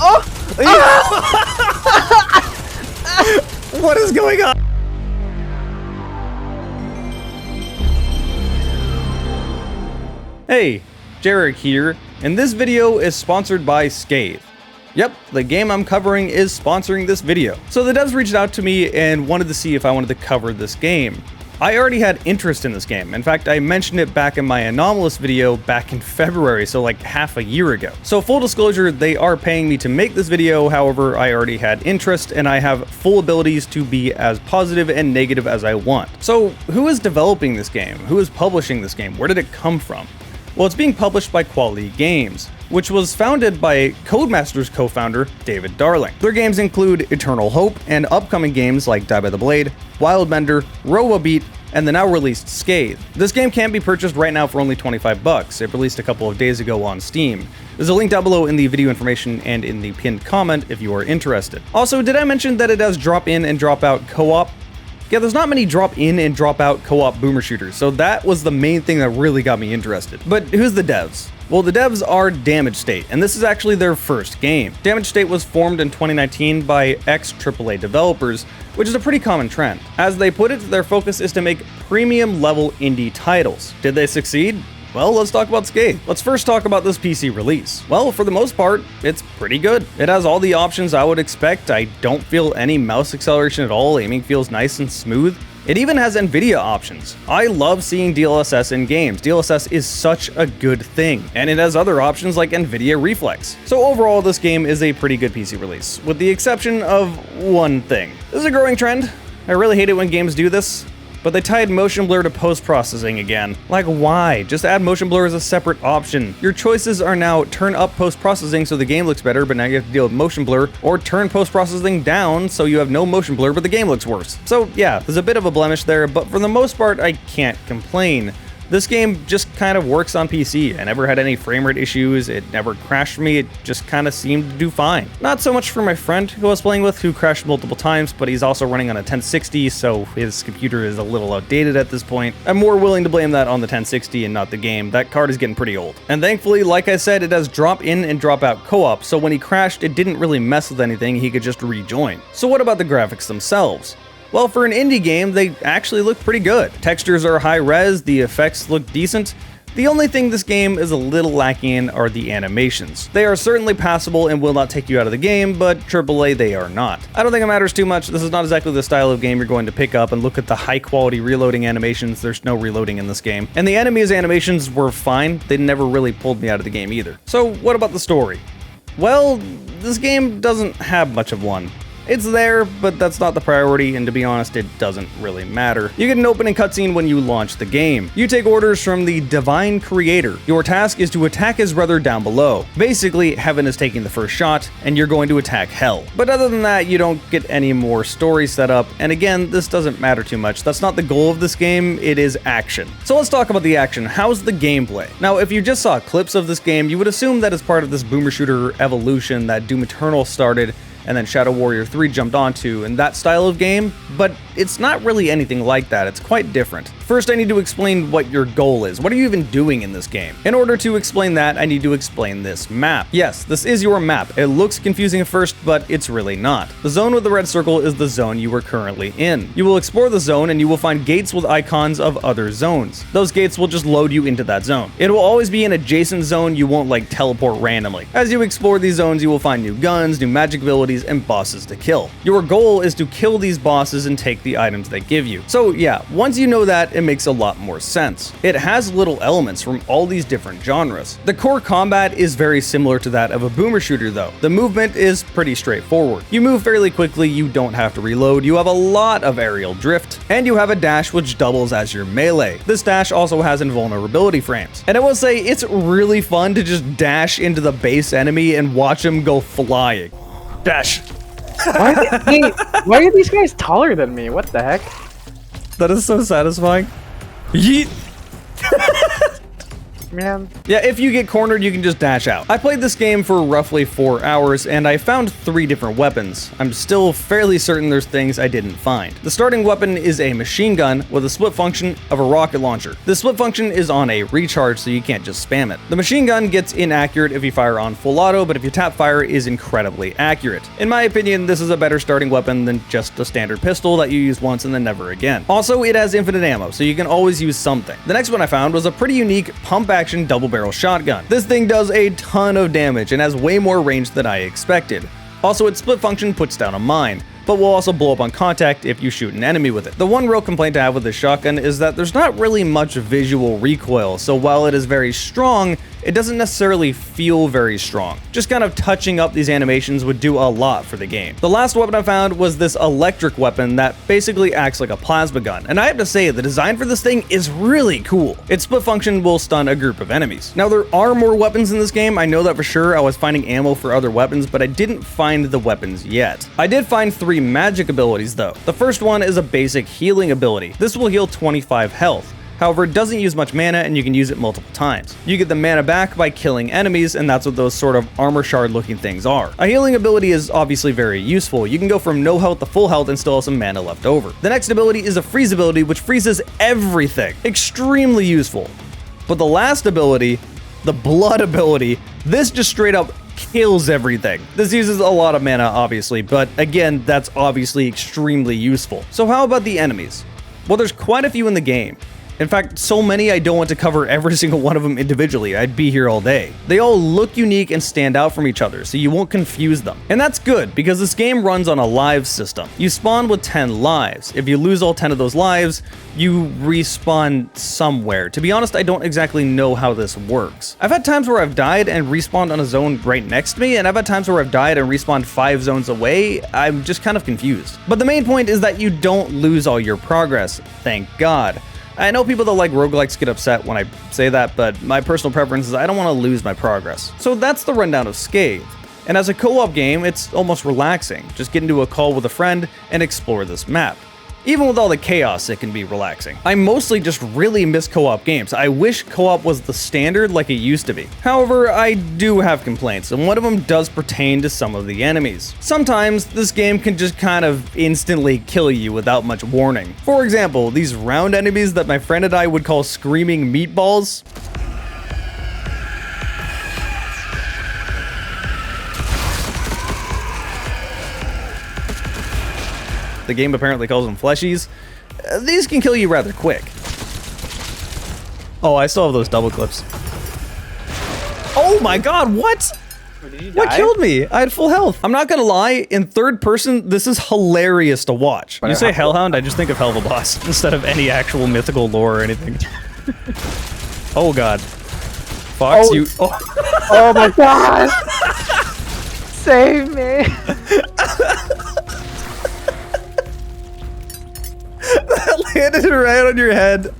Oh! What is going on? Hey, Jarek here, and this video is sponsored by Scathe. Yep, the game I'm covering is sponsoring this video. So the devs reached out to me and wanted to see if I wanted to cover this game. I already had interest in this game. In fact, I mentioned it back in my Anomalous video back in February, so like half a year ago. So full disclosure, they are paying me to make this video, however, I already had interest and I have full abilities to be as positive and negative as I want. So who is developing this game? Who is publishing this game? Where did it come from? Well, it's being published by Quality Games, which was founded by Codemasters co-founder David Darling. Their games include Eternal Hope and upcoming games like Die by the Blade, Wildbender, Robobeat, and the now released Scathe. This game can be purchased right now for only 25 bucks. It released a couple of days ago on Steam. There's a link down below in the video information and in the pinned comment if you are interested. Also, did I mention that it has drop in and drop out co-op? Yeah, there's not many drop in and drop out co-op boomer shooters, so that was the main thing that really got me interested. But who's the devs? Well, the devs are Damage State, and this is actually their first game. Damage State was formed in 2019 by ex-AAA developers, which is a pretty common trend. As they put it, their focus is to make premium-level indie titles. Did they succeed? Well, let's talk about Scathe. Let's first talk about this PC release. Well, for the most part, it's pretty good. It has all the options I would expect. I don't feel any mouse acceleration at all. Aiming feels nice and smooth. It even has NVIDIA options. I love seeing DLSS in games. DLSS is such a good thing. And it has other options like NVIDIA Reflex. So overall, this game is a pretty good PC release, with the exception of one thing. This is a growing trend. I really hate it when games do this. But they tied motion blur to post-processing again. Like, why? Just add motion blur as a separate option. Your choices are now turn up post-processing so the game looks better, but now you have to deal with motion blur, or turn post-processing down so you have no motion blur, but the game looks worse. So yeah, there's a bit of a blemish there, but for the most part, I can't complain. This game just kind of works on PC. I never had any frame rate issues, it never crashed for me, it just kind of seemed to do fine. Not so much for my friend who I was playing with, who crashed multiple times, but he's also running on a 1060, so his computer is a little outdated at this point. I'm more willing to blame that on the 1060 and not the game. That card is getting pretty old. And thankfully, like I said, it has drop in and drop out co-op, so when he crashed, it didn't really mess with anything, he could just rejoin. So what about the graphics themselves? Well, for an indie game, they actually look pretty good. Textures are high res, the effects look decent. The only thing this game is a little lacking in are the animations. They are certainly passable and will not take you out of the game, but AAA they are not. I don't think it matters too much. This is not exactly the style of game you're going to pick up and look at the high quality reloading animations. There's no reloading in this game. And the enemies' animations were fine. They never really pulled me out of the game either. So what about the story? Well, this game doesn't have much of one. It's there, but that's not the priority, and to be honest, it doesn't really matter. You get an opening cutscene when you launch the game. You take orders from the Divine Creator. Your task is to attack his brother down below. Basically, Heaven is taking the first shot, and you're going to attack Hell. But other than that, you don't get any more story set up, and again, this doesn't matter too much. That's not the goal of this game, it is action. So let's talk about the action. How's the gameplay? Now, if you just saw clips of this game, you would assume that it's part of this boomer shooter evolution that Doom Eternal started, and then Shadow Warrior 3 jumped onto, and that style of game, but it's not really anything like that. It's quite different. First, I need to explain what your goal is. What are you even doing in this game? In order to explain that, I need to explain this map. Yes, this is your map. It looks confusing at first, but it's really not. The zone with the red circle is the zone you are currently in. You will explore the zone and you will find gates with icons of other zones. Those gates will just load you into that zone. It will always be an adjacent zone, you won't like teleport randomly. As you explore these zones, you will find new guns, new magic abilities, and bosses to kill. Your goal is to kill these bosses and take the items they give you. So yeah, once you know that, it makes a lot more sense. It has little elements from all these different genres. The core combat is very similar to that of a boomer shooter though. The movement is pretty straightforward. You move fairly quickly, you don't have to reload, you have a lot of aerial drift, and you have a dash which doubles as your melee. This dash also has invulnerability frames. And I will say, it's really fun to just dash into the base enemy and watch him go flying. Dash. Why are these guys taller than me? What the heck? That is so satisfying. Yeet. Man. Yeah, if you get cornered, you can just dash out. I played this game for roughly 4 hours, and I found 3 different weapons. I'm still fairly certain there's things I didn't find. The starting weapon is a machine gun with a split function of a rocket launcher. The split function is on a recharge, so you can't just spam it. The machine gun gets inaccurate if you fire on full auto, but if you tap fire, it is incredibly accurate. In my opinion, this is a better starting weapon than just a standard pistol that you use once and then never again. Also, it has infinite ammo, so you can always use something. The next one I found was a pretty unique pump-action double-barrel shotgun. This thing does a ton of damage and has way more range than I expected. Also, its split function puts down a mine, but will also blow up on contact if you shoot an enemy with it. The one real complaint I have with this shotgun is that there's not really much visual recoil, so while it is very strong, it doesn't necessarily feel very strong. Just kind of touching up these animations would do a lot for the game. The last weapon I found was this electric weapon that basically acts like a plasma gun, and I have to say the design for this thing is really cool. Its split function will stun a group of enemies. Now there are more weapons in this game, I know that for sure. I was finding ammo for other weapons, but I didn't find the weapons yet. I did find 3 magic abilities though. The first one is a basic healing ability. This will heal 25 health. However, it doesn't use much mana and you can use it multiple times. You get the mana back by killing enemies, and that's what those sort of armor shard looking things are. A healing ability is obviously very useful. You can go from no health to full health and still have some mana left over. The next ability is a freeze ability, which freezes everything. Extremely useful. But the last ability, the blood ability, this just straight up kills everything. This uses a lot of mana, obviously, but again, that's obviously extremely useful. So how about the enemies? Well, there's quite a few in the game. In fact, so many I don't want to cover every single one of them individually. I'd be here all day. They all look unique and stand out from each other, so you won't confuse them. And that's good, because this game runs on a live system. You spawn with 10 lives. If you lose all 10 of those lives, you respawn somewhere. To be honest, I don't exactly know how this works. I've had times where I've died and respawned on a zone right next to me, and I've had times where I've died and respawned 5 zones away. I'm just kind of confused. But the main point is that you don't lose all your progress, thank God. I know people that like roguelikes get upset when I say that, but my personal preference is I don't want to lose my progress. So that's the rundown of Scathe. And as a co-op game, it's almost relaxing. Just get into a call with a friend and explore this map. Even with all the chaos, it can be relaxing. I mostly just really miss co-op games. I wish co-op was the standard like it used to be. However, I do have complaints, and one of them does pertain to some of the enemies. Sometimes, this game can just kind of instantly kill you without much warning. For example, these round enemies that my friend and I would call screaming meatballs. The game apparently calls them fleshies. These can kill you rather quick. Oh, I still have those double clips. Oh my god, what? What killed me? I had full health. I'm not gonna lie, in third person, this is hilarious to watch. When you say Hellhound, I just think of Helva Boss instead of any actual mythical lore or anything. Oh god. Fox, you... Oh, oh my god! Save me! That landed right on your head.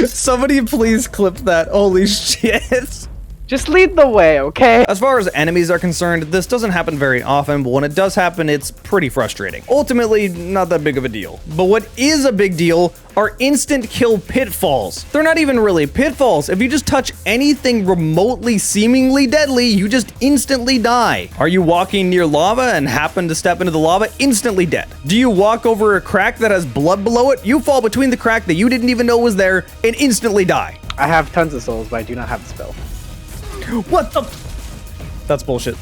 Somebody please clip that. Holy shit. Just lead the way, okay? As far as enemies are concerned, this doesn't happen very often, but when it does happen, it's pretty frustrating. Ultimately, not that big of a deal. But what is a big deal are instant kill pitfalls. They're not even really pitfalls. If you just touch anything remotely seemingly deadly, you just instantly die. Are you walking near lava and happen to step into the lava? Instantly dead. Do you walk over a crack that has blood below it? You fall between the crack that you didn't even know was there and instantly die. I have tons of souls, but I do not have the spell. What the? That's bullshit.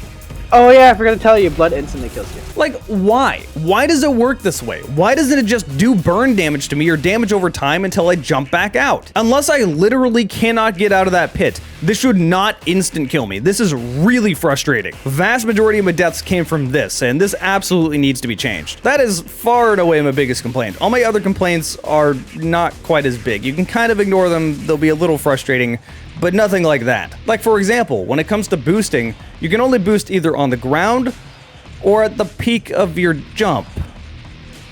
Oh yeah, I forgot to tell you, blood instantly kills you. Like, why? Why does it work this way? Why doesn't it just do burn damage to me or damage over time until I jump back out? Unless I literally cannot get out of that pit, this should not instant kill me. This is really frustrating. Vast majority of my deaths came from this, and this absolutely needs to be changed. That is far and away my biggest complaint. All my other complaints are not quite as big. You can kind of ignore them, they'll be a little frustrating, but nothing like that. Like for example, when it comes to boosting, you can only boost either on the ground or at the peak of your jump.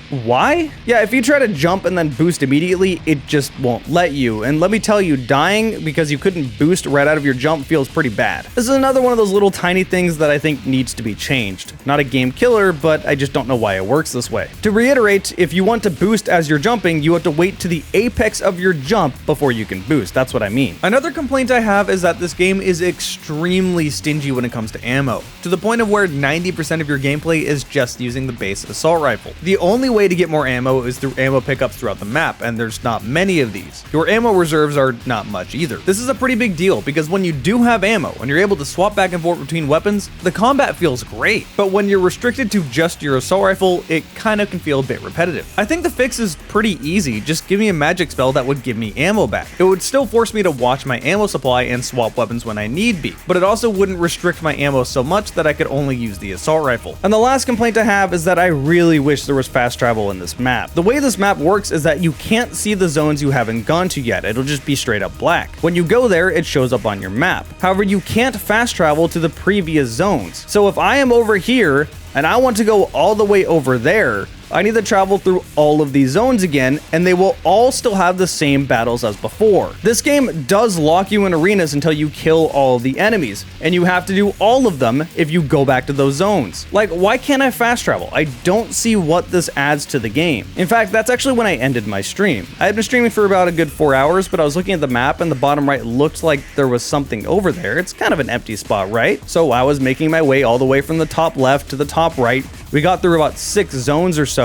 Why? Yeah, if you try to jump and then boost immediately, it just won't let you. And let me tell you, dying because you couldn't boost right out of your jump feels pretty bad. This is another one of those little tiny things that I think needs to be changed. Not a game killer, but I just don't know why it works this way. To reiterate, if you want to boost as you're jumping, you have to wait to the apex of your jump before you can boost. That's what I mean. Another complaint I have is that this game is extremely stingy when it comes to ammo, to the point of where 90% of your gameplay is just using the base assault rifle. The only way to get more ammo is through ammo pickups throughout the map, and there's not many of these. Your ammo reserves are not much either. This is a pretty big deal because when you do have ammo and you're able to swap back and forth between weapons, the combat feels great. But when you're restricted to just your assault rifle, it kind of can feel a bit repetitive. I think the fix is pretty easy. Just give me a magic spell that would give me ammo back. It would still force me to watch my ammo supply and swap weapons when I need be, but it also wouldn't restrict my ammo so much that I could only use the assault rifle. And the last complaint I have is that I really wish there was fast travel in this map. The way this map works is that you can't see the zones you haven't gone to yet. It'll just be straight up black. When you go there, it shows up on your map. However, you can't fast travel to the previous zones. So if I am over here and I want to go all the way over there, I need to travel through all of these zones again, and they will all still have the same battles as before. This game does lock you in arenas until you kill all of the enemies, and you have to do all of them if you go back to those zones. Like, why can't I fast travel? I don't see what this adds to the game. In fact, that's actually when I ended my stream. I had been streaming for about a good 4 hours, but I was looking at the map and the bottom right looked like there was something over there. It's kind of an empty spot, right? So I was making my way all the way from the top left to the top right. We got through about 6 zones or so.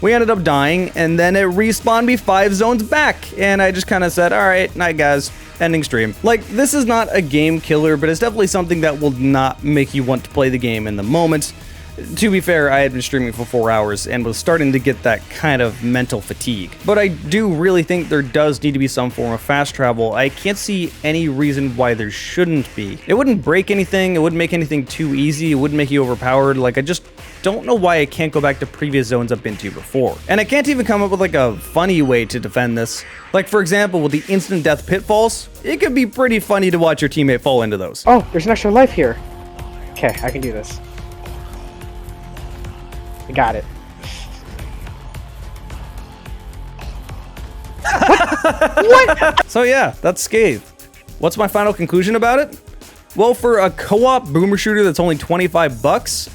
We ended up dying, and then it respawned me 5 zones back, and I just kind of said, all right, night guys, ending stream. Like, this is not a game killer, but it's definitely something that will not make you want to play the game in the moment. To be fair, I had been streaming for 4 hours and was starting to get that kind of mental fatigue. But I do really think there does need to be some form of fast travel. I can't see any reason why there shouldn't be. It wouldn't break anything, it wouldn't make anything too easy, it wouldn't make you overpowered. Like, I just don't know why I can't go back to previous zones I've been to before. And I can't even come up with like a funny way to defend this. Like, for example, with the instant death pitfalls, it could be pretty funny to watch your teammate fall into those. Oh, there's an extra life here. Okay, I can do this. I got it. What? So yeah, that's Scathe. What's my final conclusion about it? Well, for a co-op boomer shooter that's only 25 bucks,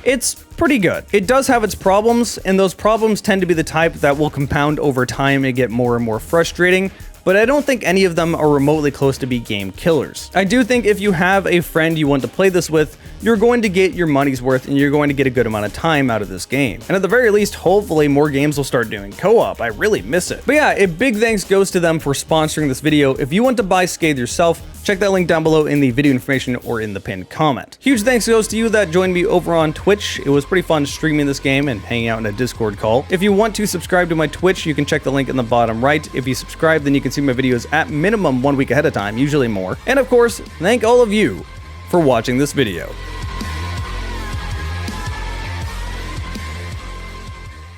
it's pretty good. It does have its problems, and those problems tend to be the type that will compound over time and get more and more frustrating, but I don't think any of them are remotely close to be game killers. I do think if you have a friend you want to play this with, you're going to get your money's worth and you're going to get a good amount of time out of this game. And at the very least, hopefully more games will start doing co-op. I really miss it. But yeah, a big thanks goes to them for sponsoring this video. If you want to buy Scathe yourself, check that link down below in the video information or in the pinned comment. Huge thanks goes to you that joined me over on Twitch. It was pretty fun streaming this game and hanging out in a Discord call. If you want to subscribe to my Twitch, you can check the link in the bottom right. If you subscribe, then you can see my videos at minimum 1 week ahead of time, usually more. And of course, thank all of you for watching this video.